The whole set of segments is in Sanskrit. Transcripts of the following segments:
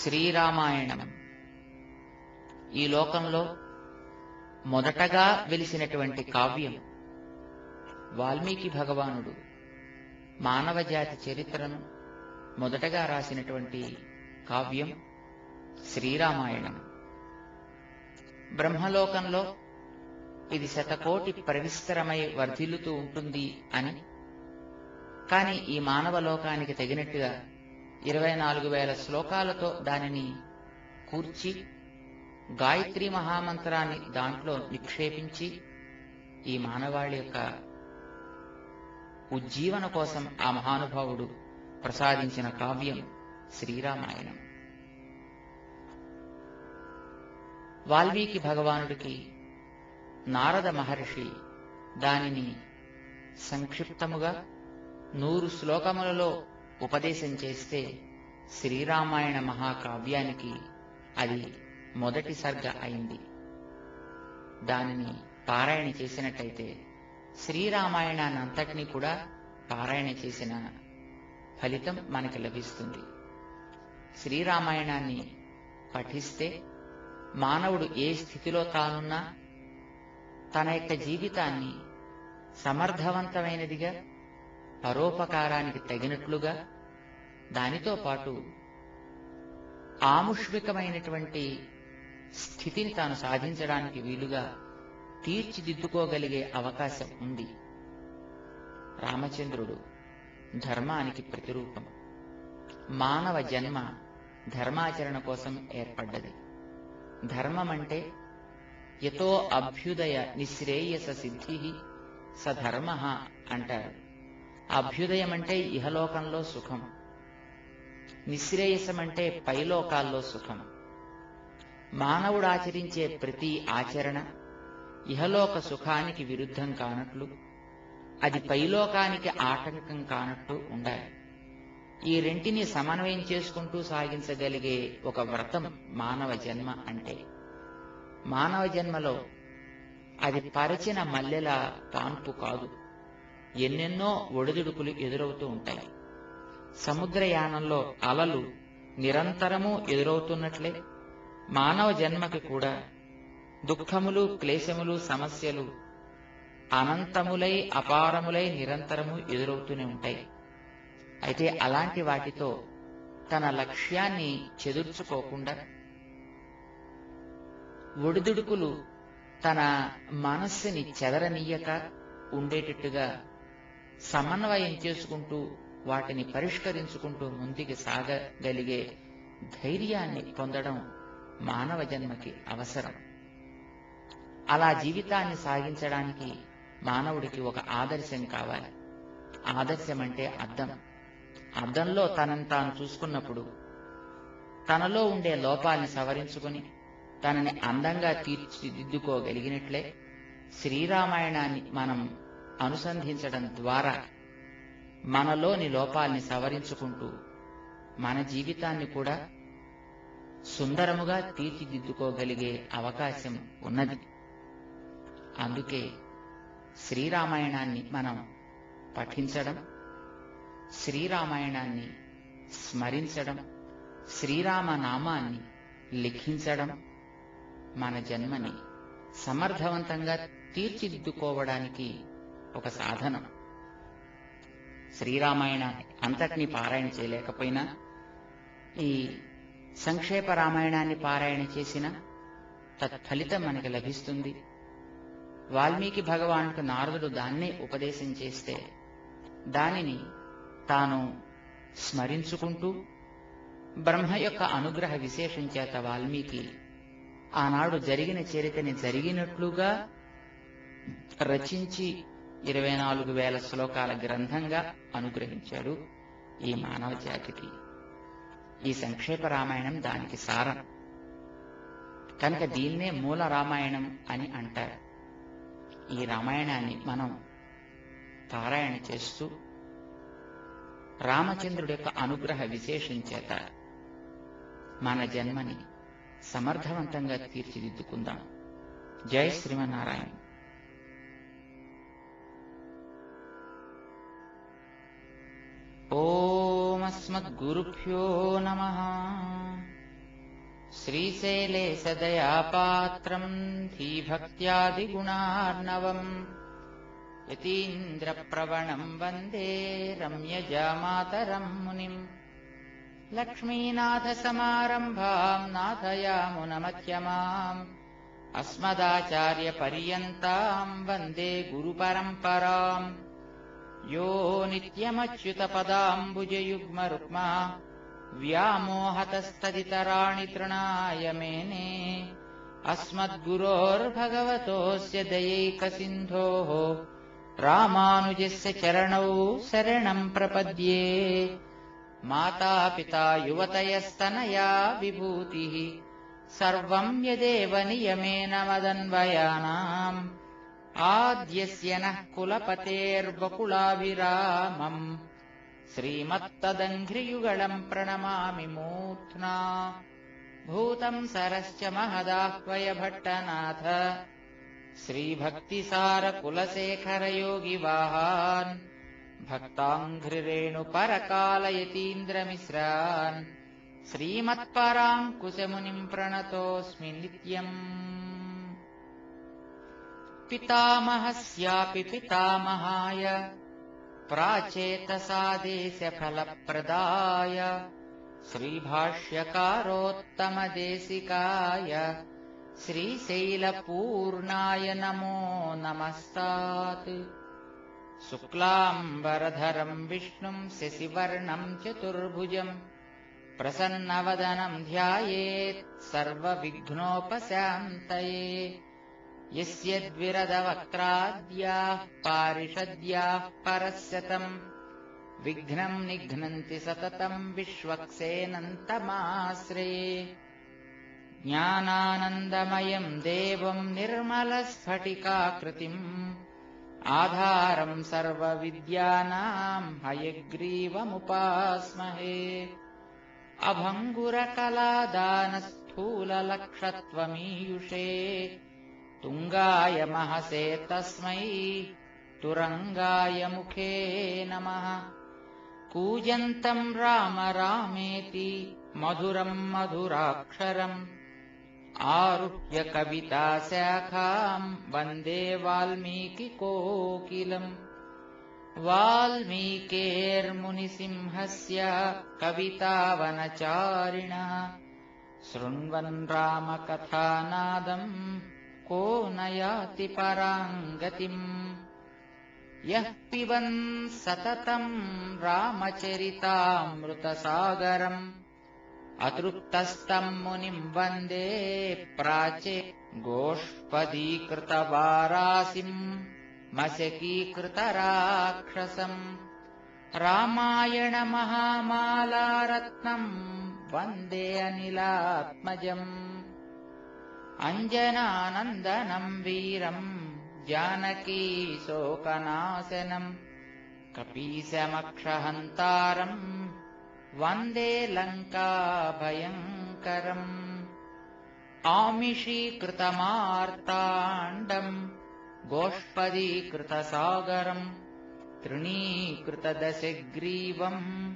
శ్రీరామాయణం ఈ లోకంలో మొదటగా వెలిసినటువంటి కావ్యం. వాల్మీకి భగవానుడు మానవజాతి చరిత్రను మొదటగా రాసినటువంటి కావ్యం శ్రీరామాయణం. బ్రహ్మలోకంలో ఇది శతకోటి ప్రవిస్తరమై వర్ధిల్లుతూ ఉంటుంది అని, కాని ఈ మానవ లోకానికి తగినట్టుగా 24,000 శ్లోకాలతో దానిని కూర్చి గాయత్రీ మహామంత్రాన్ని దాంట్లో నిక్షేపించి ఈ మానవాళి యొక్క ఉజ్జీవన కోసం ఆ మహానుభావుడు ప్రసాదించిన కావ్యం శ్రీరామాయణం. వాల్మీకి భగవానుడికి నారద మహర్షి దానిని సంక్షిప్తముగా 100 శ్లోకములలో ఉపదేశం చేస్తే శ్రీరామాయణ మహాకావ్యానికి అది మొదటి సర్గ అయింది. దానిని పారాయణ చేసినట్టయితే శ్రీరామాయణాన్ని అంతటినీ కూడా పారాయణ చేసిన ఫలితం మనకి లభిస్తుంది. శ్రీరామాయణాన్ని పఠిస్తే మానవుడు ఏ స్థితిలో తానున్నా తన యొక్క జీవితాన్ని సమర్థవంతమైనదిగా, పరోపకారానికి తగినట్లుగా, దానితో పాటు ఆముష్మికమైనటువంటి స్థితిని తాను సాధించడానికి వీలుగా తీర్చిదిద్దుకోగలిగే అవకాశం ఉంది. రామచంద్రుడు ధర్మానికి ప్రతిరూపం. మానవ జన్మ ధర్మాచరణ కోసం ఏర్పడ్డది. ధర్మం అంటే యతో అభ్యుదయ నిశ్రేయస సిద్ధి సధర్మ అంటారు. అభ్యుదయం అంటే ఇహలోకంలో సుఖం, నిశ్రేయసం అంటే పైలోకాల్లో సుఖం. మానవుడు ఆచరించే ప్రతి ఆచరణ ఇహలోక సుఖానికి విరుద్ధం కానట్లు, అది పైలోకానికి ఆటంకం కానట్లు ఉండాలి. ఈ రెంటిని సమన్వయం చేసుకుంటూ సాగించగలిగే ఒక వ్రతం మానవ జన్మ అంటే. మానవ జన్మలో అది పరచిన మల్లెల పాన్పు కాదు. ఎన్నెన్నో ఒడిదుడుకులు ఎదురవుతూ ఉంటాయి. సముద్రయానంలో అలలు నిరంతరము ఎదురవుతున్నట్లే మానవ జన్మకి కూడా దుఃఖములు, క్లేశములు, సమస్యలు అనంతములై అపారములై నిరంతరము ఎదురవుతూనే ఉంటాయి. అయితే అలాంటి వాటితో తన లక్ష్యాన్ని చెదుర్చుకోకుండా, ఒడిదుడుకులు తన మనస్సుని చెదరనీయక ఉండేటట్టుగా సమన్వయం చేసుకుంటూ వాటిని పరిష్కరించుకుంటూ ముందుకు సాగగలిగే ధైర్యాన్ని పొందడం మానవ జన్మకి అవసరం. అలా జీవితాన్ని సాగించడానికి మానవుడికి ఒక ఆదర్శం కావాలి. ఆదర్శం అంటే అద్దం. అద్దంలో తనను తాను చూసుకున్నప్పుడు తనలో ఉండే లోపాల్ని సవరించుకుని తనని అందంగా తీర్చిదిద్దుకోగలిగినట్లే శ్రీరామాయణాన్ని మనం అనుసంధించడం ద్వారా మనలోని లోపాల్ని సవరించుకుంటూ మన జీవితాన్ని కూడా సుందరముగా తీర్చిదిద్దుకోగలిగే అవకాశం ఉన్నది. అందుకే శ్రీరామాయణాన్ని మనం పఠించడం, శ్రీరామాయణాన్ని స్మరించడం, శ్రీరామనామాన్ని లిఖించడం మన జన్మని సమర్థవంతంగా తీర్చిదిద్దుకోవడానికి ఒక సాధనం. శ్రీరామాయణాన్ని అంతటినీ పారాయణ చేయలేకపోయినా ఈ సంక్షేప రామాయణాన్ని పారాయణ చేసిన తత్ఫలితం మనకి లభిస్తుంది. వాల్మీకి భగవానుకు నారదుడు దాన్నే ఉపదేశం చేస్తే దానిని తాను స్మరించుకుంటూ బ్రహ్మ యొక్క అనుగ్రహ విశేషం చేత వాల్మీకి ఆనాడు జరిగిన చరిత్రని జరిగినట్లుగా రచించి 24,000 శ్లోకాల గ్రంథంగా అనుగ్రహించాడు ఈ మానవ జాతికి. ఈ సంక్షేప రామాయణం దానికి సారం కనుక దీన్నే మూల రామాయణం అని అంటారు. ఈ రామాయణాన్ని మనం పారాయణ చేస్తూ రామచంద్రుడి యొక్క అనుగ్రహ విశేషం చేత మన జన్మని సమర్థవంతంగా తీర్చిదిద్దుకుందాం. జై శ్రీమన్నారాయణ. ఓం అస్మద్గురుభ్యో నమః. श्रीशैले सदयापात्रम् धीभक्त्यादिगुणार्णवम् यतीन्द्रप्रवणम् वन्दे रम्यजामातरम् मुनिम् लक्ष्मीनाथसमारम्भाम् नाथयामुनमध्यमाम् अस्मदाचार्यपर्यन्ताम् वन्दे गुरुपरम्पराम् यो नित्यमच्युतपदाम्बुजयुग्मरुक्मा व्यामोहतस्तदितराणि तृणाय मेने अस्मद्गुरोर्भगवतोऽस्य दयैकसिन्धोः रामानुजस्य चरणौ शरणम् प्रपद्ये। मातापिता युवतयस्तनया विभूतिः सर्वम् यदेव नियमेन मदन्वयानाम् आद्यस्य नः कुलपतेर्वकुलाभिरामम् श्रीमत्तदङ्घ्रियुगलम् प्रणमामि मूर्ध्ना। भूतम् सरश्च महदाह्वय भट्टनाथ श्रीभक्तिसारकुलशेखरयोगिवाहान् भक्ताङ्घ्रिरेणुपरकालयतीन्द्रमिश्रान् श्रीमत्पराङ्कुशमुनिम् प्रणतोऽस्मि नित्यम्। पितामहस्यापि पितामहाय प्राचेतसादेशफलप्रदाय श्रीभाष्यकारोत्तमदेशिकाय श्रीशैलपूर्णाय नमो नमस्तात्। शुक्लाम्बरधरम् विष्णुम् शशिवर्णम् चतुर्भुजम् प्रसन्नवदनम् ध्यायेत् सर्वविघ्नोपशान्तये। यस्य द्विरदवक्त्राद्याः पारिषद्याः परस्यतम् विघ्नम् निघ्नन्ति सततम् विश्वक्सेनन्तमाश्रये। ज्ञानानन्दमयम् देवम् निर्मलस्फटिकाकृतिम् आधारम् सर्वविद्यानाम् हयग्रीवमुपास्महे। अभङ्गुरकलादानस्थूललक्षत्वमीयुषे तुङ्गाय महसे तस्मै तुरङ्गाय मुखे नमः। कूजन्तम् राम रामेति मधुरम् मधुराक्षरम् आरुह्य कविताशाखाम् वन्दे वाल्मीकिकोकिलम्। वाल्मीकेर्मुनिसिंहस्य कवितावनचारिणः शृण्वन् रामकथानादम् को न याति पराम् गतिम्। यः पिबन् सततम् रामचरितामृतसागरम् अतृप्तस्तम् मुनिम् वन्दे प्राचे गोष्पदीकृतवारासिम् मशकीकृतराक्षसम्। रामायणमहामालारत्नम् वन्दे अनिलात्मजम्। अञ्जनानन्दनम् वीरम् जानकीशोकनाशनम् कपीशमक्षहन्तारम् वन्दे लङ्काभयङ्करम्। आमिषीकृतमार्ताण्डम् गोष्पदीकृतसागरम् तृणीकृतदशग्रीवम्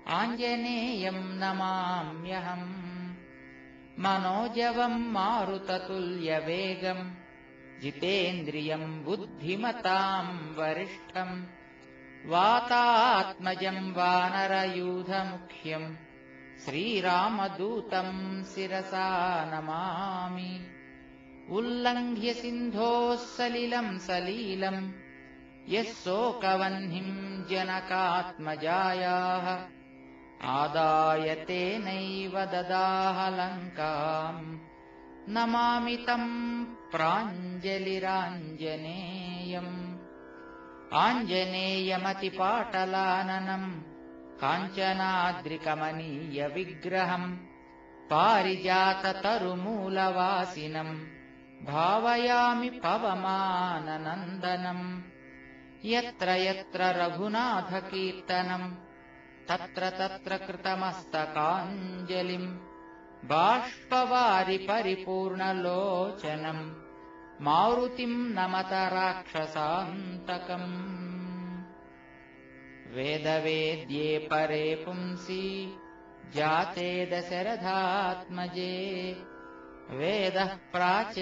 आञ्जनेयम् नमाम्यहम्। मनोजवम् मारुततुल्यवेगम् जितेन्द्रियम् बुद्धिमताम् वरिष्ठम् वातात्मजम् वानरयूथमुख्यम् श्रीरामदूतम् शिरसा नमामि। उल्लङ्घ्य सिन्धोः सलिलम् सलीलम् यः शोकवह्निम् जनकात्मजायाः आदाय तेनैव ददाह लङ्काम्। नमामि तम् प्राञ्जलिराञ्जनेयम्। आञ्जनेयमतिपाटलाननम् काञ्चनाद्रिकमनीयविग्रहम् पारिजाततरुमूलवासिनम् भावयामि पवमाननन्दनम्। यत्र यत्र रघुनाथकीर्तनम् तत्र तत्र कृतमस्तकाञ्जलिम् बाष्पवारि परिपूर्णलोचनम् मारुतिम् नमत राक्षसान्तकम्। वेदवेद्ये परे पुंसि जाते दशरथात्मजे वेदः प्राचेतसादासीत्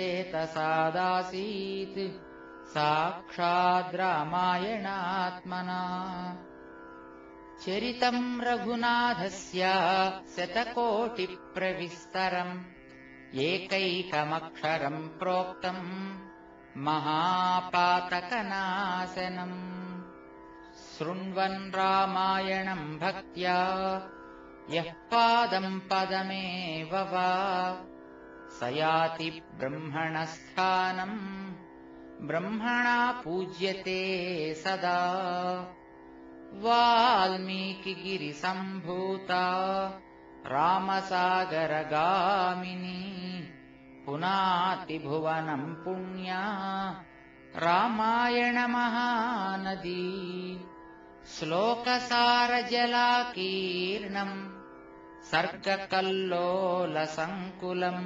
साक्षाद् रामायणात्मना चरितम् रघुनाथस्य शतकोटिप्रविस्तरम् एकैकमक्षरम् प्रोक्तम् महापातकनाशनम् शृण्वन् रामायणम् भक्त्या यः पादम् पदमेव वा स याति ब्रह्मणस्थानम् ब्रह्मणा पूज्यते सदा वाल्मीकिगिरिसम्भूता रामसागरगामिनी पुनातिभुवनम् पुण्या रामायणमहानदी श्लोकसारजलाकीर्णम् सर्गकल्लोलसङ्कुलम्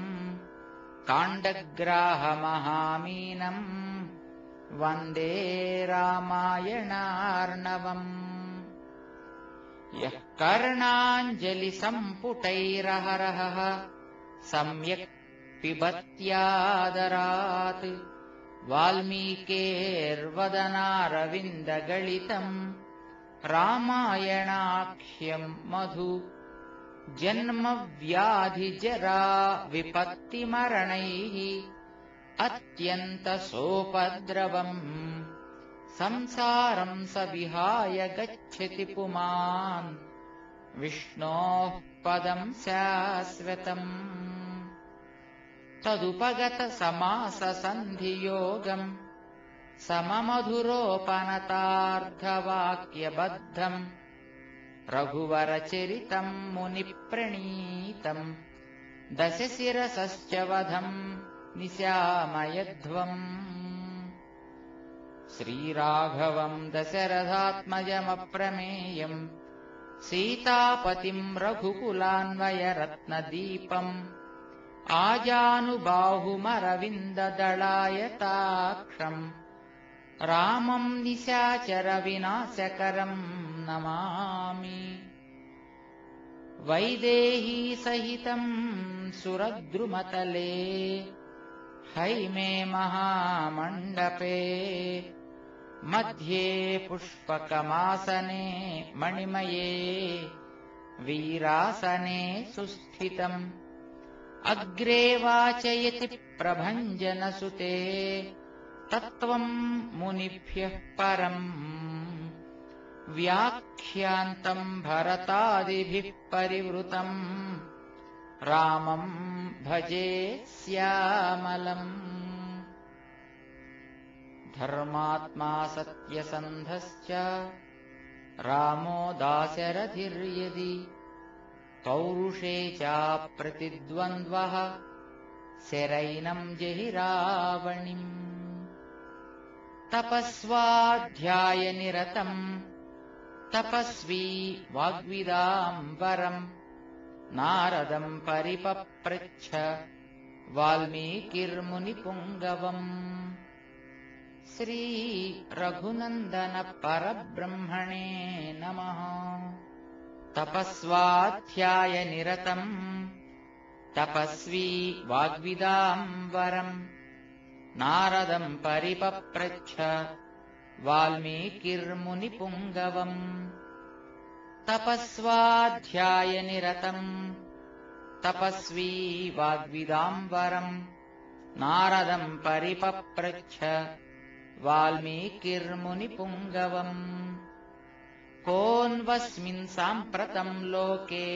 काण्डग्राहमहामीनम् वन्दे रामायणार्णवम् यः कर्णाञ्जलिसम्पुटैरहरहः सम्यक् पिबत्यादरात् वाल्मीकेर्वदनारविन्दगलितम् रामायणाख्यम् मधु जन्मव्याधिजरा विपत्तिमरणैः अत्यन्तसोपद्रवम् संसारम् स विहाय गच्छति पुमान् विष्णोः पदम् शाश्वतम् तदुपगतसमाससन्धियोगम् सममधुरोपनतार्धवाक्यबद्धम् रघुवरचरितम् मुनिप्रणीतम् दशशिरसश्च वधम् निशामयध्वम् श्रीराघवम् दशरथात्मजमप्रमेयम् सीतापतिम् रघुकुलान्वयरत्नदीपम् आजानुबाहुमरविन्ददलायताक्षम् रामम् निशाचरविनाशकरम् नमामि वैदेही सहितम् सुरद्रुमतले हैमे महामण्डपे मध्ये पुष्पकमासने मणिमये वीरासने सुस्थितम् अग्रे वाचयति प्रभञ्जनसुते तत्त्वम् मुनिभ्यः परम् व्याख्यान्तम् भरतादिभिः परिवृतम् रामम् भजे श्यामलम् धर्मात्मा सत्यसन्धश्च रामो दाशरथिर्यदि पौरुषे चाप्रतिद्वन्द्वः शरैनम् जहि रावणिम् तपस्वाध्यायनिरतम् तपस्वी वाग्विदाम्बरम् नारदम् परिपप्रच्छ वाल्मीकिर्मुनिपुङ्गवम् श्रीरघुनन्दन परब्रह्मणे नमः तपस्वाध्यायनिरतम् तपस्वी वाग्विदाम्बरम् नारदम् परिपप्रच्छ वाल्मीकिर्मुनिपुङ्गवम् तपस्वाध्यायनिरतम् तपस्वी वाग्विदाम्बरम् नारदम् परिपप्रच्छ वाल्मीकिर्मुनिपुङ्गवम् कोऽन्वस्मिन् साम्प्रतम् लोके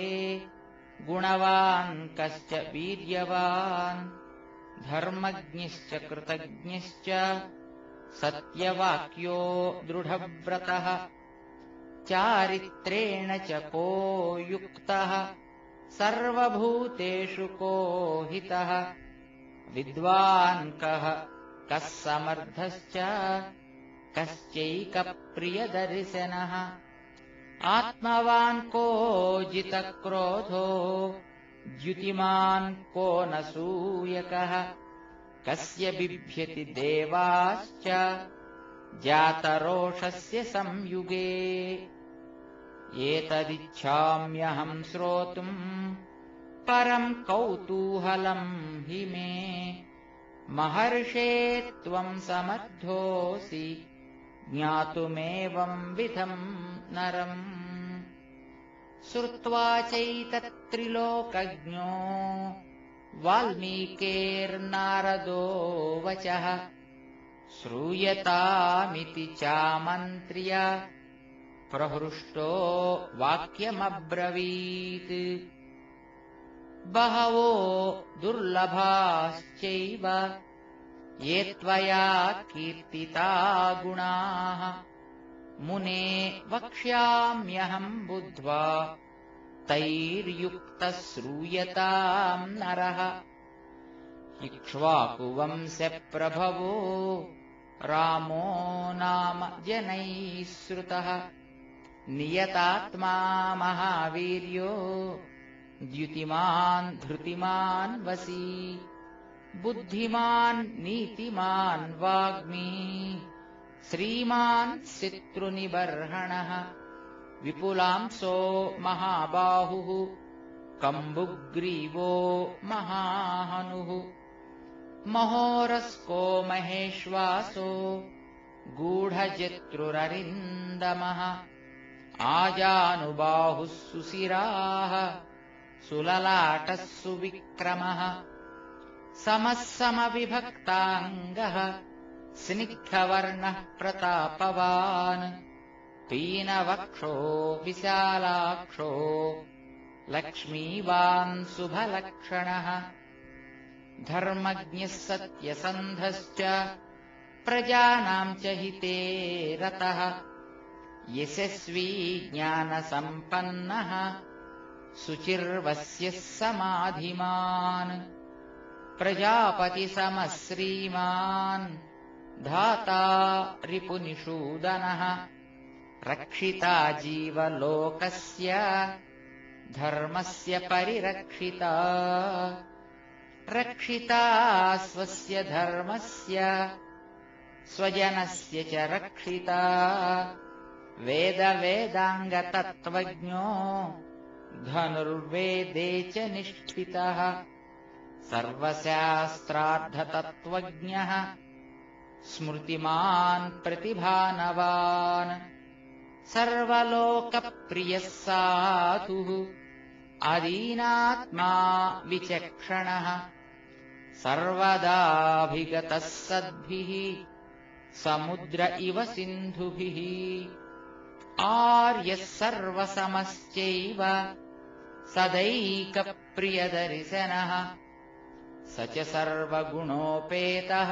गुणवान् कश्च वीर्यवान् धर्मज्ञश्च कृतज्ञश्च सत्यवाक्यो दृढव्रतः चारित्रेण च को युक्तः सर्वभूतेषु को हितः विद्वान् कः कः समर्थश्च कश्चैकप्रियदर्शनः आत्मवान् को जितक्रोधो द्युतिमान् को न सूयकः कस्य बिभ्यति देवाश्च जातरोषस्य संयुगे एतदिच्छाम्यहम् श्रोतुम् परम् कौतूहलम् हि मे महर्षे त्वम् समर्थोऽसि ज्ञातुमेवम् विधम् नरम् श्रुत्वा चैतत्त्रिलोकज्ञो वाल्मीकेर्नारदो वचः श्रूयतामिति चामन्त्र्य प्रहृष्टो वाक्यमब्रवीत् बहवो दुर्लभाश्चैव ये त्वया कीर्तिता गुणाः मुने वक्ष्याम्यहम् बुद्ध्वा तैर्युक्तः श्रूयताम् नरः इक्ष्वाकुवंशप्रभवो रामो नाम जनैः श्रुतः नियतात्मा महावीर्यो द्युतिमान् धृतिमान् वसी बुद्धिमान् नीतिमान् वाग्मी श्रीमान् शत्रुनिबर्हणः विपुलांसो महाबाहुः कम्बुग्रीवो महाहनुः महोरस्को महेश्वासो गूढजत्रुररिन्दमः आजानुबाहुः सुशिराः सुललाटः सुविक्रमः समः समविभक्ताङ्गः स्निग्धवर्णः प्रतापवान् पीनवक्षो विशालाक्षो लक्ष्मीवान् शुभलक्षणः धर्मज्ञः सत्यसन्धश्च प्रजानाम् च हिते रतः यशस्वी ज्ञानसम्पन्नः शुचिर्वस्यः समाधिमान् प्रजापतिसमः श्रीमान् धाता रिपुनिषूदनः रक्षिता जीवलोकस्य धर्मस्य परिरक्षिता रक्षिता स्वस्य धर्मस्य स्वजनस्य च रक्षिता वेदवेदाङ्गतत्त्वज्ञो धनुर्वेदे च निष्ठितः सर्वशास्त्रार्थतत्त्वज्ञः स्मृतिमान् प्रतिभानवान् सर्वलोकप्रियः साधुः अदीनात्मा विचक्षणः सर्वदाभिगतः सद्भिः समुद्र इव सिन्धुभिः आर्यः सर्वसमश्चैव सदैकप्रियदर्शनः स च सर्वगुणोपेतः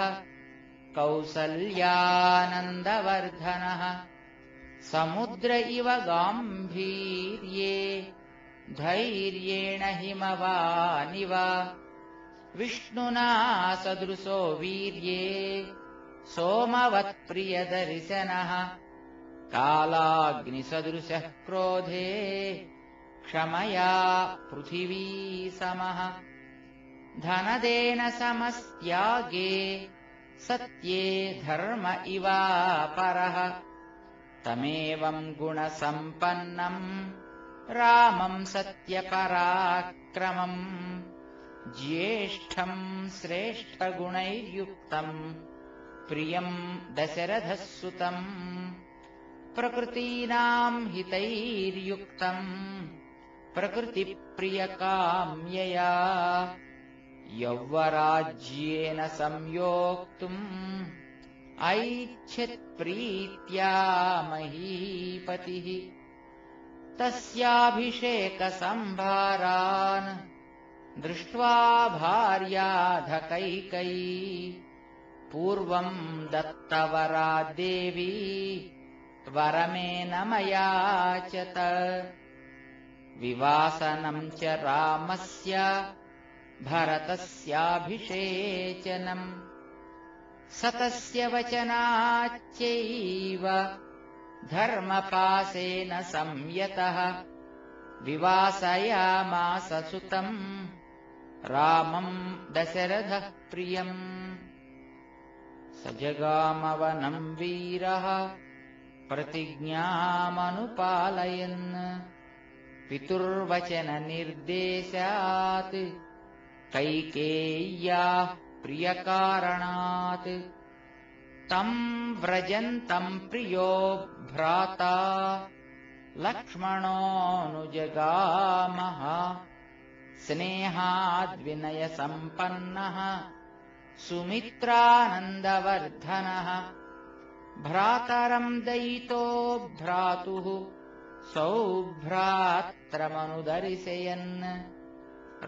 कौसल्यानन्दवर्धनः समुद्र इव गाम्भीर्ये धैर्येण हिमवानिव विष्णुना सदृशो वीर्ये सोमवत्प्रियदर्शनः कालाग्निसदृशः क्रोधे क्षमया पृथिवी समः धनदेन समस्त्यागे सत्ये धर्म इवापरः तमेवम् गुणसम्पन्नम् रामम् सत्यपराक्रमम् ज्येष्ठम् श्रेष्ठगुणैर्युक्तम् प्रियम् दशरथसुतम् प्रकृतीनाम् हितैर्युक्तम् प्रकृतिप्रियकाम्यया यौवराज्येन संयोक्तुम् ऐच्छत्प्रीत्या महीपतिः तस्याभिषेकसम्भारान् दृष्ट्वा भार्याधकैकयी पूर्वम् दत्तवरा देवी वरमेन मयाचत विवासनम् च रामस्य भरतस्याभिषेचनम् सतस्य वचनाच्चैव धर्मपाशेन संयतः विवासयामास सुतम् रामम् दशरथः प्रियम् स जगामवनम् वीरः प्रतिज्ञामनुपालयन् पितुर्वचननिर्देशात् कैकेय्याः प्रियकारणात् तम् व्रजन्तम् प्रियो भ्राता लक्ष्मणोऽनुजगामः स्नेहाद्विनयसम्पन्नः सुमित्रानन्दवर्धनः भ्रातरम् दयितो भ्रातुः सौभ्रात्रमनुदर्शयन्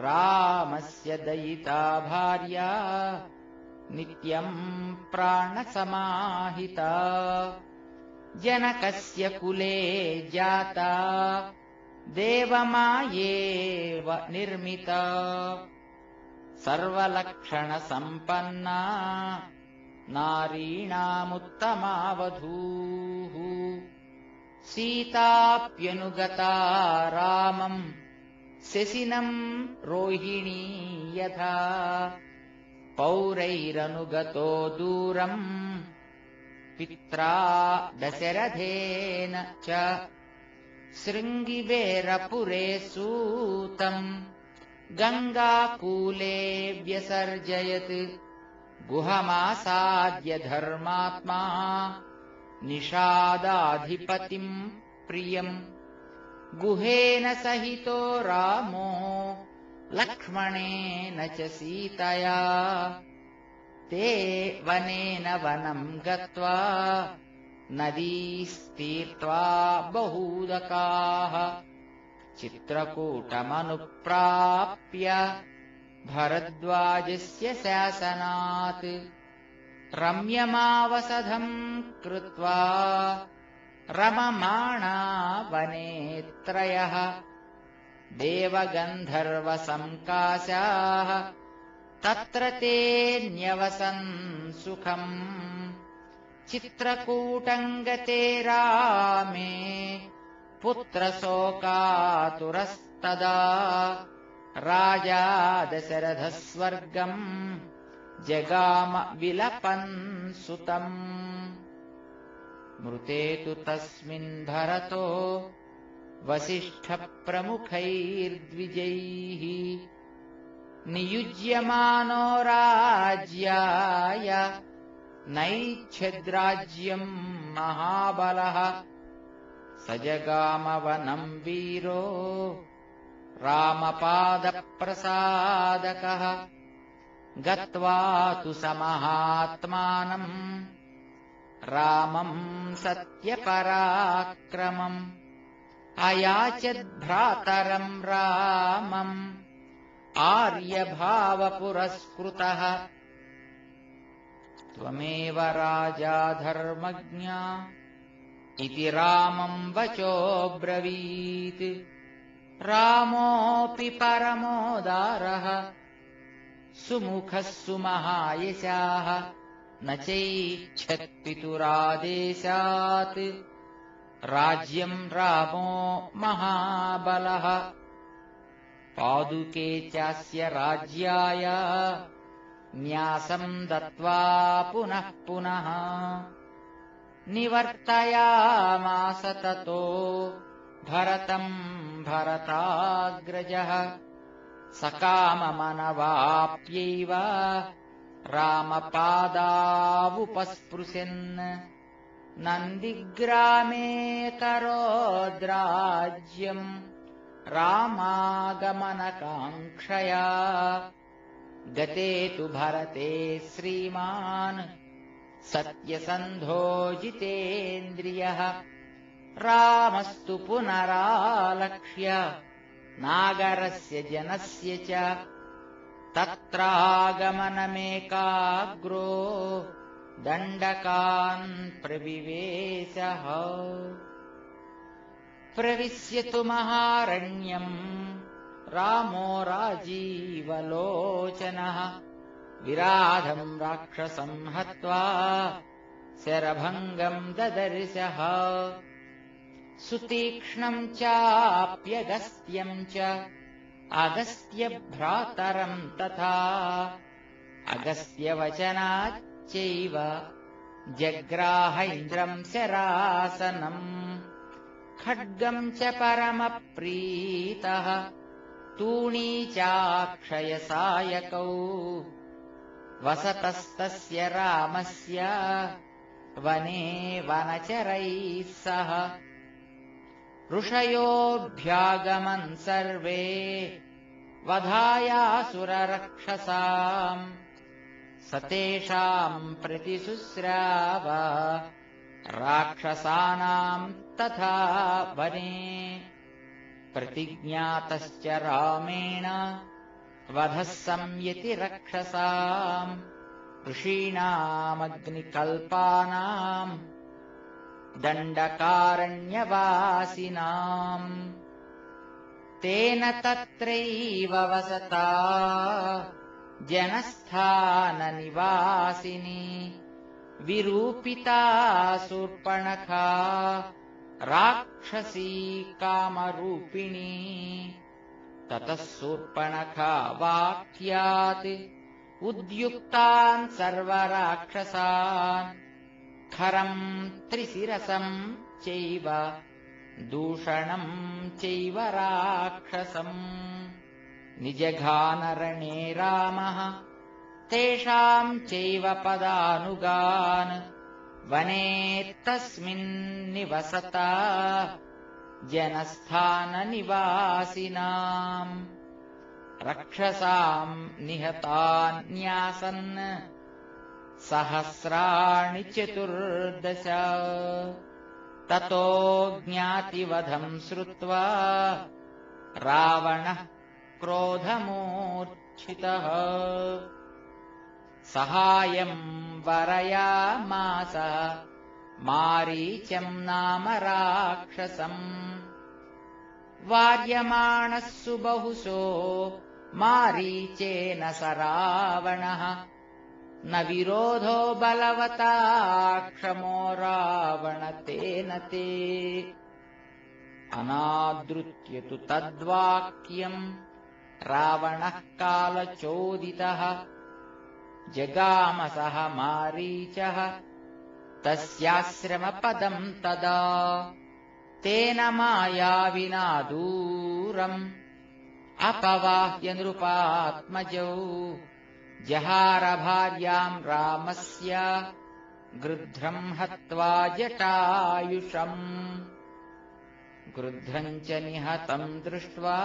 रामस्य दयिता भार्या नित्यम् प्राणसमाहिता जनकस्य कुले जाता देवमायेव निर्मिता सर्वलक्षणसम्पन्ना नारीणामुत्तमावधूः सीताप्यनुगता रामम् शशिनम् रोहिणी यथा पौरैरनुगतो दूरम् पित्रा दशरथेन च शृङ्गिबेरपुरे सूतम् गङ्गाकूले व्यसर्जयत् गुहमासाद्य धर्मात्मा निषादाधिपतिम् प्रियम् गुहेन सहितो रामो लक्ष्मणेन च सीतया ते वनेन वनम् गत्वा नदीस्तीर्त्वा बहूदकाः चित्रकूटमनुप्राप्य भरद्वाजस्य शासनात् रम्यमावसधम् कृत्वा रममाणा वने त्रयः देवगन्धर्वसङ्काशाः तत्र ते न्यवसन् सुखम् चित्रकूटम् गते रामे पुत्रशोकातुरस्तदा राजा दशरथः स्वर्गम् जगाम विलपन् सुतम् मृते तु तस्मिन् भरतो वसिष्ठप्रमुखैर्द्विजैः नियुज्यमानो राज्याय नैच्छद्राज्यम् महाबलः स जगामवनम् वीरो रामपादप्रसादकः गत्वा तु स महात्मानम् रामम् सत्यपराक्रमम् अयाचद्भ्रातरम् रामम् आर्यभावपुरस्कृतः त्वमेव राजा धर्मज्ञा इति रामम् वचोऽब्रवीत् रामोऽपि परमोदारः सुमुखः सुमहायशाः न चैच्छत्पितुरादेशात् राज्यम् रामो महाबलः पादुके चास्य राज्याय न्यासम् दत्त्वा पुनः पुनः निवर्तयामास ततो भरतम् भरताग्रजः सकाममनवाप्यैव रामपादावुपस्पृशन् नन्दिग्रामे करोद्राज्यम् रामागमनकाङ्क्षया गते तु भरते श्रीमान् सत्यसन्धो जितेन्द्रियः रामस्तु पुनरालक्ष्य नागरस्य जनस्य च तत्रागमनमेकाग्रो दण्डकान् प्रविवेशः प्रविश्यतु महारण्यम् रामो राजीवलोचनः विराधम् राक्षसम् हत्वा शरभङ्गम् ददर्शः सुतीक्ष्णम् चाप्यगस्त्यम् च अगस्त्यभ्रातरम् तथा अगस्त्यवचनाच्चैव जग्राहैन्द्रम् शरासनम् खड्गम् च परमप्रीतः तूणी चाक्षयसायकौ वसतस्तस्य रामस्य वने वनचरैः सह ऋषयोऽभ्यागमन् सर्वे वधायासुररक्षसाम् स तेषाम् प्रतिशुश्राव राक्षसानाम् तथा वने प्रतिज्ञातश्च रामेण वधः संयति रक्षसाम् ऋषीणामग्निकल्पानाम् दण्डकारण्यवासिनाम् तेन तत्रैव वसता जनस्थाननिवासिनी विरूपिता शूर्पणखा राक्षसी कामरूपिणी ततः शूर्पणखा वाक्यात् उद्युक्तान् सर्वराक्षसान् खरम् त्रिशिरसम् चैव दूषणम् चैव राक्षसम् निजघानरणे रामः तेषाम् चैव पदानुगान् वने तस्मिन्निवसता जनस्थाननिवासिनाम् रक्षसाम् निहतान्यासन् सहस्राणि 14 ततो ज्ञातिवधम् श्रुत्वा रावणः क्रोधमूर्च्छितः सहायम् वरयामास मारीचम् नाम राक्षसम् वार्यमाणः सुबहुशो मारीचेन स रावणः न विरोधो बलवता क्षमो रावण तेन ते अनादृत्य तु तद्वाक्यम् रावणः कालचोदितः जगामसः मारीचः तस्याश्रमपदम् तदा तेन मायाविना दूरम् अपवाह्य नृपात्मजौ जहार भार्याम् रामस्य गृध्रम् हत्वा जटायुषम् गृध्रम् च निहतम् दृष्ट्वा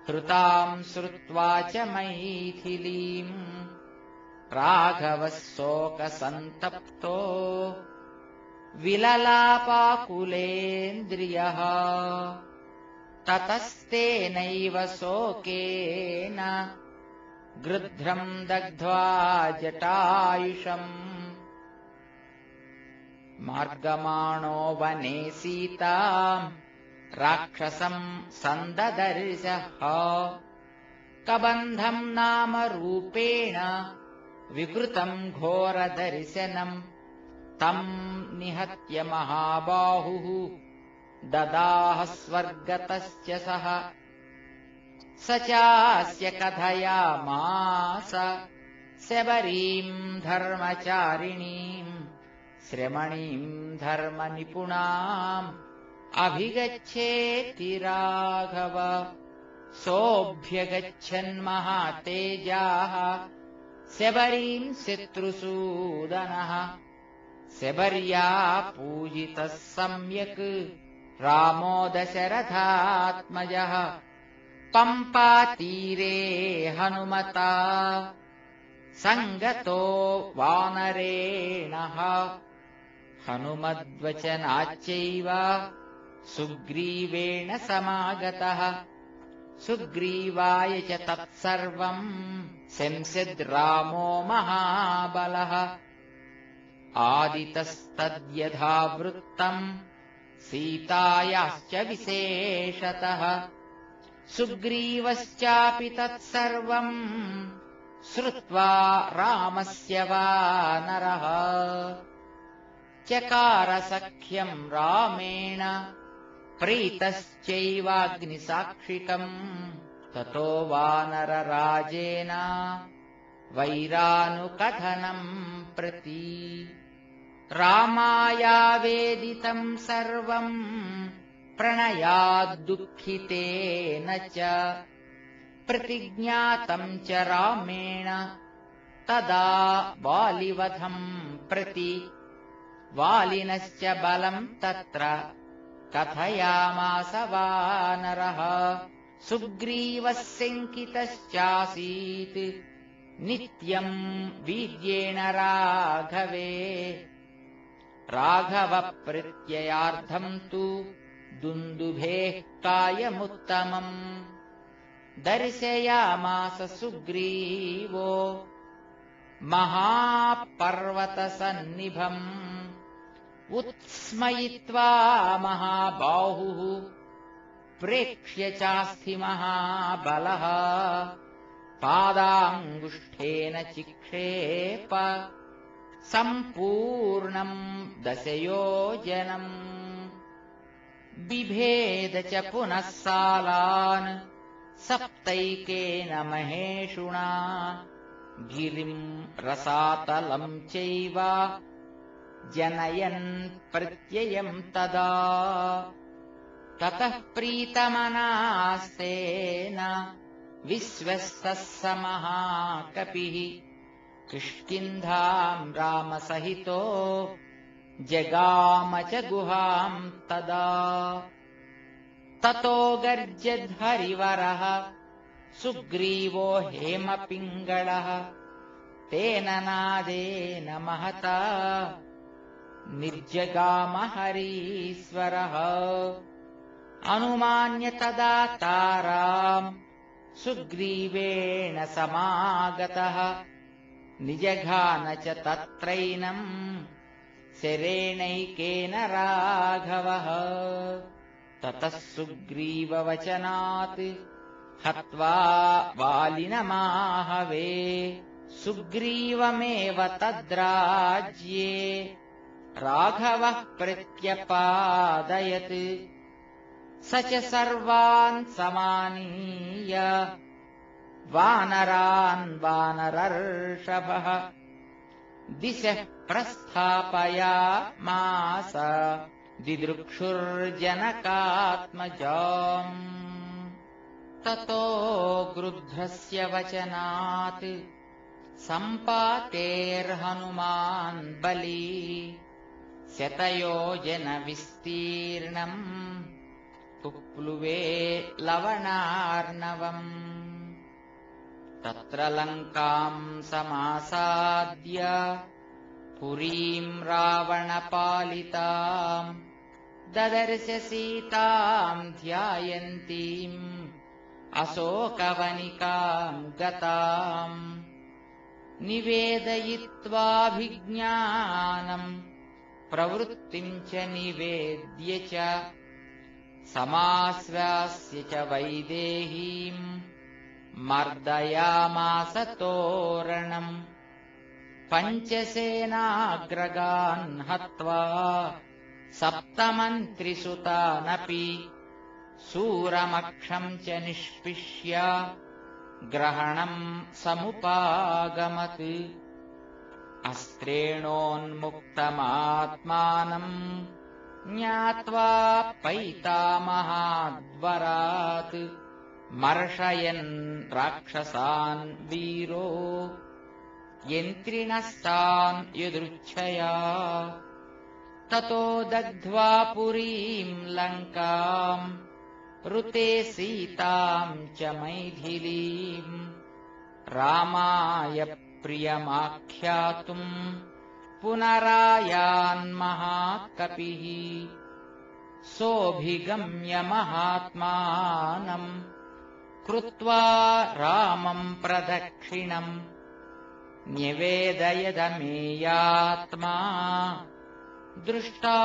हृताम् श्रुत्वा च मैथिलीम् राघवः शोकसन्तप्तो विललापाकुलेन्द्रियः ततस्तेनैव शोकेन गृध्रम् दग्ध्वा जटायुषम् मार्गमाणो वने सीताम् राक्षसम् सन्ददर्शः कबन्धम् नाम रूपेण विकृतम् घोरदर्शनम् तम् निहत्य महाबाहुः ददाह स्वर्गतश्च सः स चास्य कथयामास शबरीम् धर्मचारिणीम् श्रमणीम् धर्मनिपुणाम् अभिगच्छेति राघव सोऽभ्यगच्छन्महातेजाः शबरीम् शत्रुसूदनः शबर्या पूजितः सम्यक् रामो दशरथात्मजः पम्पातीरे हनुमता सङ्गतो वानरेणः हनुमद्वचनाच्चैव सुग्रीवेण समागतः सुग्रीवाय च तत्सर्वम् संसिद् रामो महाबलः आदितस्तद्यथावृत्तम् सीतायाश्च विशेषतः सुग्रीवश्चापि तत्सर्वम् श्रुत्वा रामस्य वानरः चकार सख्यम् रामेण प्रीतश्चैवाग्निसाक्षिकम् ततो वानरराजेन वैरानुकथनम् प्रति रामायावेदितम् सर्वम् प्रणयाद्दुःखितेन च प्रतिज्ञातम् च रामेण तदा वालिवधम् प्रति वालिनश्च बलम् तत्र कथयामास वानरः सुग्रीवः शङ्कितश्चासीत् नित्यम् वीर्येण राघवे राघवप्रत्ययार्थम् तु दुन्दुभेः कायमुत्तमम् दर्शयामास सुग्रीवो महापर्वतसन्निभम् उत्स्मयित्वा महाबाहुः प्रेक्ष्य चास्ति महाबलः पादाङ्गुष्ठेन चिक्षेप सम्पूर्णम् दशयोजनम् बिभेद च पुनः सालान् सप्तैकेन महेषुणा गिरिम् रसातलम् चैव जनयन् प्रत्ययम् तदा ततः प्रीतमनास्तेन विश्वस्तः स महाकपिः किष्किन्धाम् रामसहितो जगाम च गुहाम् तदा ततो गर्जद्धरिवरः सुग्रीवो हेमपिङ्गळः तेन नादेन महता निर्जगाम हरीश्वरः अनुमान्य तदा ताराम् सुग्रीवेण समागतः निजघान च तत्रैनम् शरेणैकेन राघवः ततः सुग्रीववचनात् हत्वा वालिनमाहवे सुग्रीवमेव तद्राज्ये राघवः प्रत्यपादयत् स च सर्वान् समानीय वानरान् वानरर्षभः दिशः प्रस्थापयामास दिदृक्षुर्जनकात्मजाम् ततो गृध्रस्य वचनात् सम्पातेर्हनुमान् बली शतयोजनविस्तीर्णम् पुप्लुवे लवणार्णवम् तत्र लङ्काम् समासाद्य पुरीम् रावणपालिताम् ददर्श सीताम् ध्यायन्तीम् अशोकवनिकाम् गताम् निवेदयित्वाभिज्ञानम् प्रवृत्तिम् च निवेद्य च समाश्वास्य च वैदेहीम् मर्दयामास तोरणम् पञ्चसेनाग्रगान् हत्वा सप्तमन्त्रिसुतानपि शूरमक्षम् च निष्पिष्य ग्रहणम् समुपागमत् अस्त्रेणोन्मुक्तमात्मानम् ज्ञात्वा पैतामहाद्वरात् मर्षयन् राक्षसान् वीरो यन्त्रिणस्तान् यदृच्छया ततो दग्ध्वा पुरीम् लङ्काम् ऋते सीताम् च मैथिलीम् रामाय प्रियमाख्यातुम् पुनरायान्महाकपिः सोऽभिगम्य महात्मानम् कृत्वा रामम् प्रदक्षिणम् न्यवेदयदमेयात्मा दृष्टा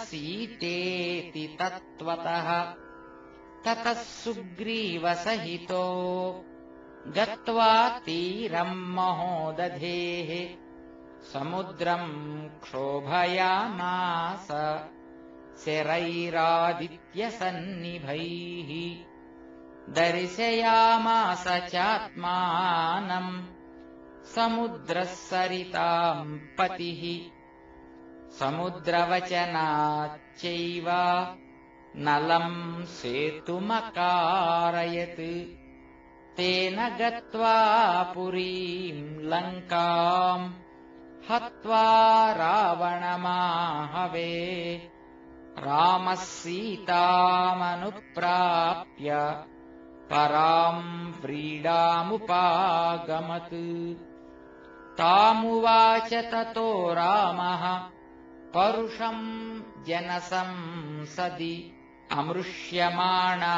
सीतेति तत्त्वतः ततः सुग्रीवसहितो गत्वा तीरम् महोदधेः समुद्रम् क्षोभयामास शरैरादित्यसन्निभैः दर्शयामास चात्मानम् समुद्रः सरिताम् पतिः समुद्रवचनाच्चैव नलं सेतुमकारयत् तेन गत्वा पुरीं लङ्काम् हत्वा रावणमाहवे रामः सीतामनुप्राप्य पराम् व्रीडामुपागमत् तामुवाच ततो रामः परुषम् जनसंसदि अमृष्यमाणा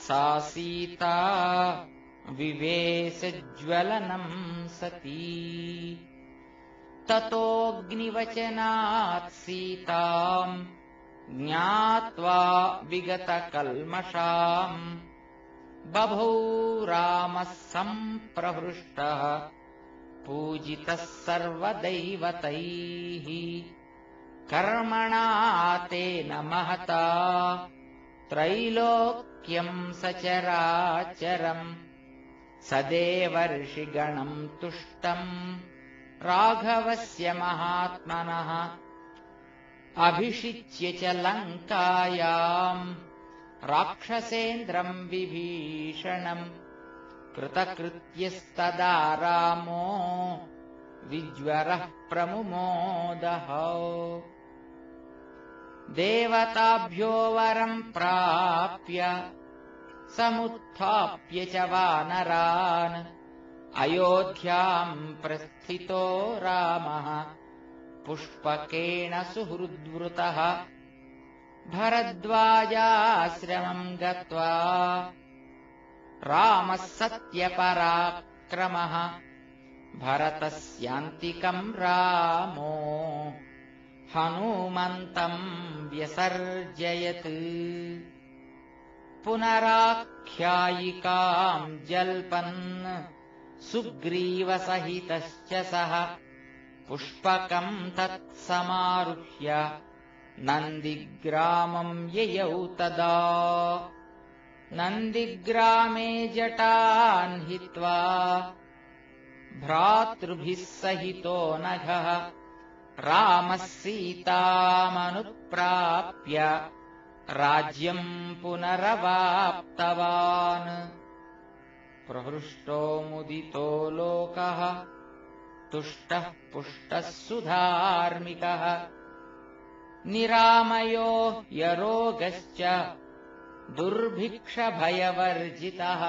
सा सीता विवेशज्वलनम् सती ततोऽग्निवचनात् सीताम् ज्ञात्वा विगतकल्मषाम् बभौ रामः सम्प्रहृष्टः पूजितः सर्वदैवतैः कर्मणा तेन महता त्रैलोक्यम् सचराचरम् सदेवर्षिगणम् तुष्टम् राघवस्य महात्मनः अभिषिच्य च लङ्कायाम् राक्षसेन्द्रम् विभीषणम् कृतकृत्यस्तदा रामो विज्वरः प्रमुमोदः देवताभ्यो वरम् प्राप्य समुत्थाप्य च वानरान् अयोध्याम् प्रस्थितो रामः पुष्पकेण सुहृद्वृतः भरद्वाजाश्रमम् गत्वा रामः सत्यपराक्रमः भरतस्यान्तिकम् रामो हनूमन्तम् व्यसर्जयत् पुनराख्यायिकाम् जल्पन् सुग्रीवसहितश्च सः पुष्पकम् तत्समारुह्य नन्दिग्रामम् ययौ तदा नन्दिग्रामे जटान् हित्वा भ्रातृभिः सहितो नघः रामः सीतामनुप्राप्य राज्यम् पुनरवाप्तवान् प्रहृष्टो मुदितो लोकः तुष्टः पुष्टः सुधार्मिकः निरामयो यरोगश्च दुर्भिक्षभयवर्जितः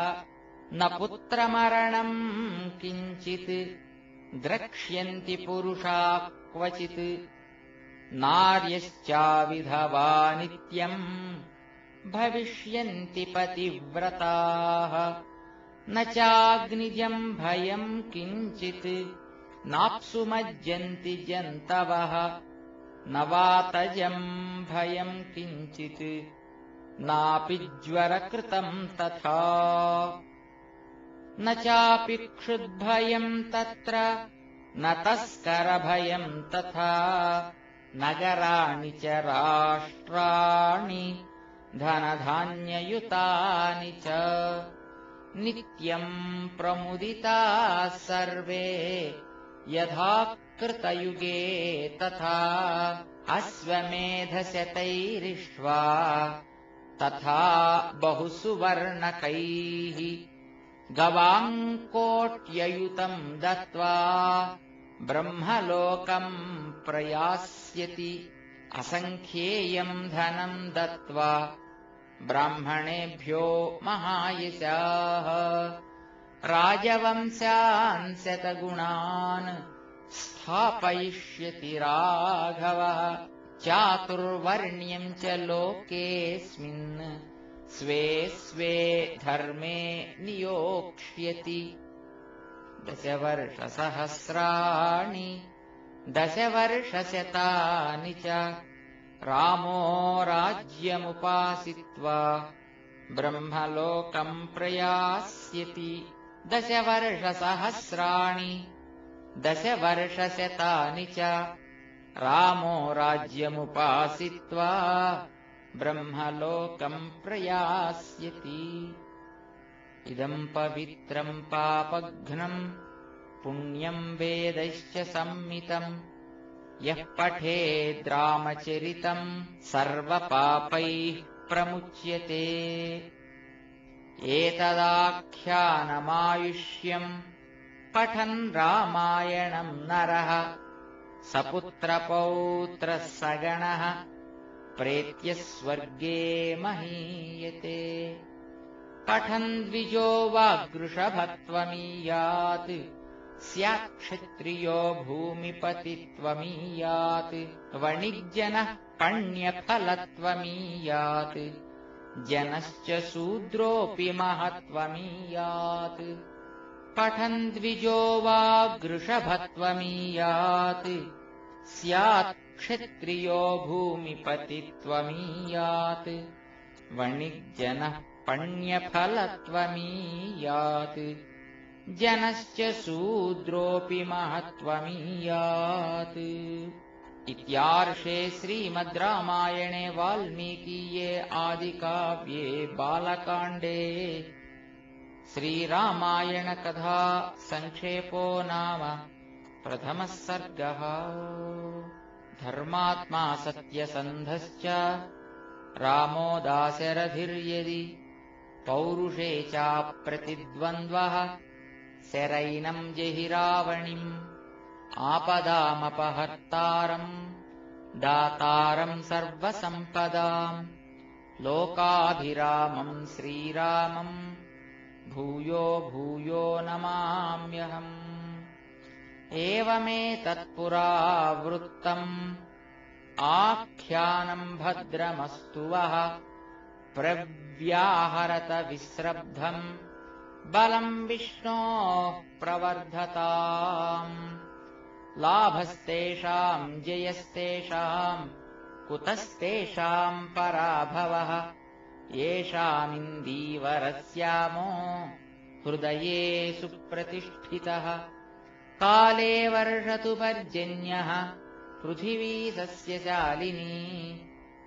न पुत्रमरणम् किञ्चित् द्रक्ष्यन्ति पुरुषा क्वचित् नार्यश्चाविधवा नित्यम् भविष्यन्ति पतिव्रताः न चाग्निजम् भयम् किञ्चित् नाप्सुमज्जन्ति जन्तवः न वातजम् भयम् किञ्चित् नापि ज्वरकृतम् तथा न चापि क्षुद्भयम् तत्र न तस्करभयम् तथा नगराणि च राष्ट्राणि धनधान्ययुतानि च नित्यम् प्रमुदिताः सर्वे यथा कृतयुगे तथा अश्वमेधशतैरिष्ट्वा तथा बहुसुवर्णकैः गवाङ्कोट्ययुतम् दत्त्वा ब्रह्मलोकम् प्रयास्यति असङ्ख्येयम् धनम् दत्त्वा ब्राह्मणेभ्यो महायशाः राजवंशान् शतगुणान् स्थापयिष्यति राघवः चातुर्वर्ण्यम् च लोकेऽस्मिन् स्वे स्वे धर्मे नियोक्ष्यति दशवर्षसहस्राणि दशवर्षशतानि च रामो राज्यमुपासित्वा ब्रह्मलोकम् प्रयास्यति दशवर्षसहस्राणि दशवर्षशतानि च रामो राज्यमुपासित्वा ब्रह्मलोकम् प्रयास्यति इदम् पवित्रम् पापघ्नम् पुण्यम् वेदैश्च सम्मितम् यः पठेद्रामचरितम् सर्वपापैः प्रमुच्यते। एतदाख्यानमायुष्यम् पठन् रामायणम् नरः सपुत्रपौत्रः सगणः प्रेत्य स्वर्गे महीयते। पठन् द्विजो वागृषभत्वमीयात् स्यात्क्षत्रियो भूमिपतित्वमीयात् वणिज्जनः पण्यफलत्वमीयात् जनश्च शूद्रोऽपि महत्त्वमीयात्। पठन् द्विजो वागृषभत्वमीयात् स्यात् क्षत्रियो भूमिपतित्वमीयात् वणिज्जनः पण्यफलत्वमीयात् जनश्च शूद्रोऽपि महत्त्वमीयात्। इत्यार्षे श्रीमद् रामायणे वाल्मीकीये आदिकाव्ये बालकाण्डे श्रीरामायणकथा संक्षेपो नाम प्रथमः सर्गः। धर्मात्मा सत्यसन्धश्च रामो दाशरथिर्यदि पौरुषे चाप्रतिद्वन्द्वः शरैनम् जहि रावणिम् आपदामपहर्तारम् दातारम् सर्वसम्पदाम् लोकाभिरामम् श्रीरामम् भूयो भूयो नमाम्यहम्। एवमेतत्पुरावृत्तम् आख्यानम् भद्रमस्तु वः प्रव्याहरत विस्रब्धम् बलम् विष्णोः प्रवर्धताम्। लाभस्तेषाम् जयस्तेषाम् कुतस्तेषाम् पराभवः येषामिन्दीवरस्यामो हृदये सुप्रतिष्ठितः। काले वर्षतु पर्जन्यः पृथिवी सस्यशालिनी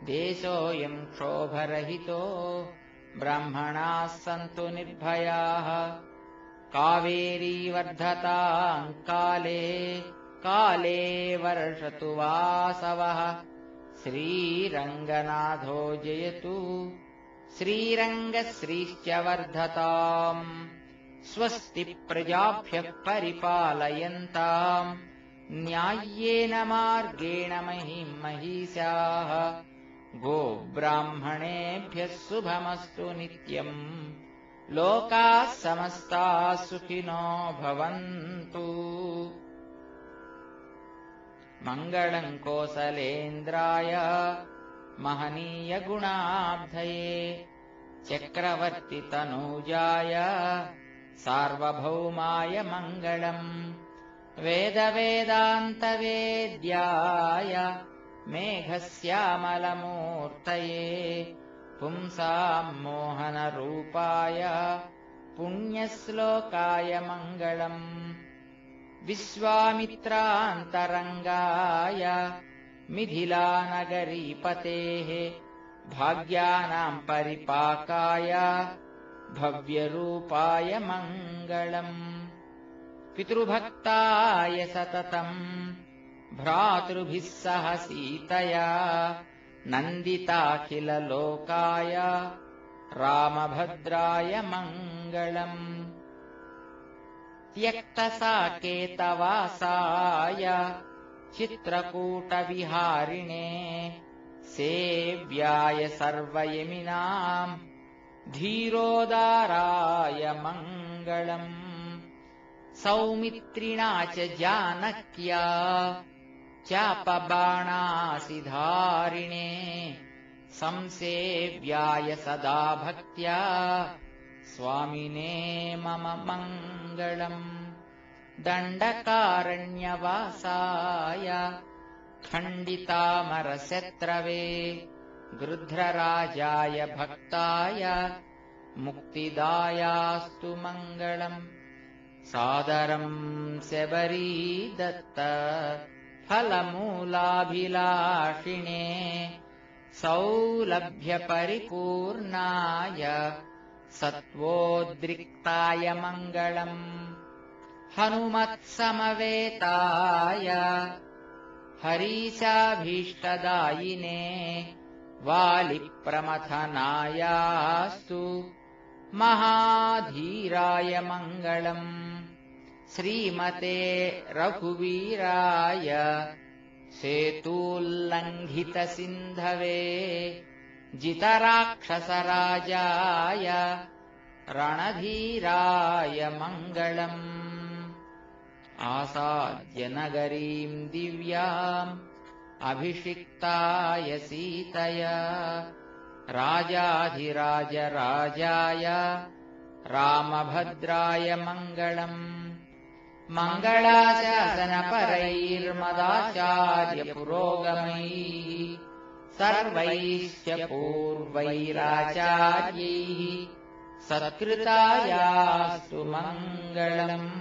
देशोऽयम् क्षोभरहितो ब्राह्मणाः सन्तु निर्भयाः। कावेरी वर्धताम् काले काले वर्षतु वासवः श्रीरङ्गनाथो जयतु श्रीरङ्गश्रीश्च वर्धताम्। स्वस्ति प्रजाभ्यः परिपालयन्ताम् न्याय्येन मार्गेण महीम् महिषाः। गोब्राह्मणेभ्यः शुभमस्तु नित्यम् लोकाः समस्ताः सुखिनो भवन्तु। मङ्गलम् कोसलेन्द्राय महनीयगुणाब्धये चक्रवर्तितनूजाय सार्वभौमाय मङ्गलम्। वेदवेदान्तवेद्याय मेघश्यामलमूर्तये पुंसाम् मोहनरूपाय पुण्यश्लोकाय मङ्गलम्। विश्वामित्रान्तरङ्गाय मिथिलानगरीपतेः भाग्यानाम् परिपाकाय भव्यरूपाय मङ्गलम्। पितृभक्ताय सततम् भ्रातृभिः सह सीतया नन्दिताखिललोकाय रामभद्राय मङ्गलम्। त्यक्तसाकेतवासाय चित्रकूटविहारिणे सेव्याय सर्वयमिनाम् धीरोदाराय मङ्गलम्। सौमित्रिणा च जानक्या चापबाणासिधारिणे संसेव्याय सदा भक्त्या स्वामिने मम मङ्गलम्। दण्डकारण्यवासाय खण्डितामरशत्रवे गृध्रराजाय भक्ताय मुक्तिदायास्तु मङ्गलम्। सादरम् शबरीदत्त फलमूलाभिलाषिणे सौलभ्यपरिपूर्णाय सत्त्वोद्रिक्ताय मङ्गलम्। हनुमत्समवेताय हरीशाभीष्टदायिने वालिप्रमथनायास्तु महाधीराय मङ्गलम्। श्रीमते रघुवीराय सेतुल्लङ्घितसिन्धवे जितराक्षसराजाय रणधीराय मङ्गलम्। आसाद्य नगरीम् दिव्याम् अभिषिक्ताय सीतया राजाधिराज राजाय रामभद्राय मङ्गलम्। मङ्गलाशासनपरैर्मदाचार्यपुरोगमैः सर्वैश्च पूर्वैराचार्यैः सत्कृतायास्तु मङ्गलम्।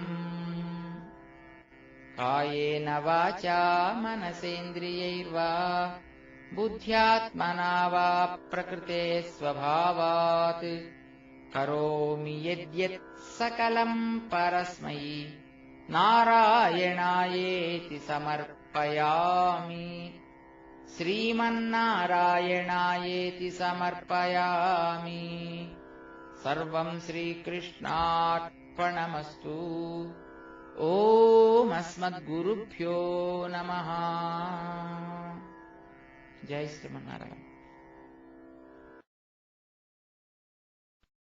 कायेन वाचा मनसेन्द्रियैर्वा बुद्ध्यात्मना वा प्रकृते स्वभावात् करोमि यद्यत् सकलम् परस्मै नारायणायेति समर्पयामि। श्रीमन्नारायणायेति समर्पयामि। सर्वम् श्रीकृष्णार्पणमस्तु। ॐ अस्मद्गुरुभ्यो नमः। जय श्रीमन्नारायण।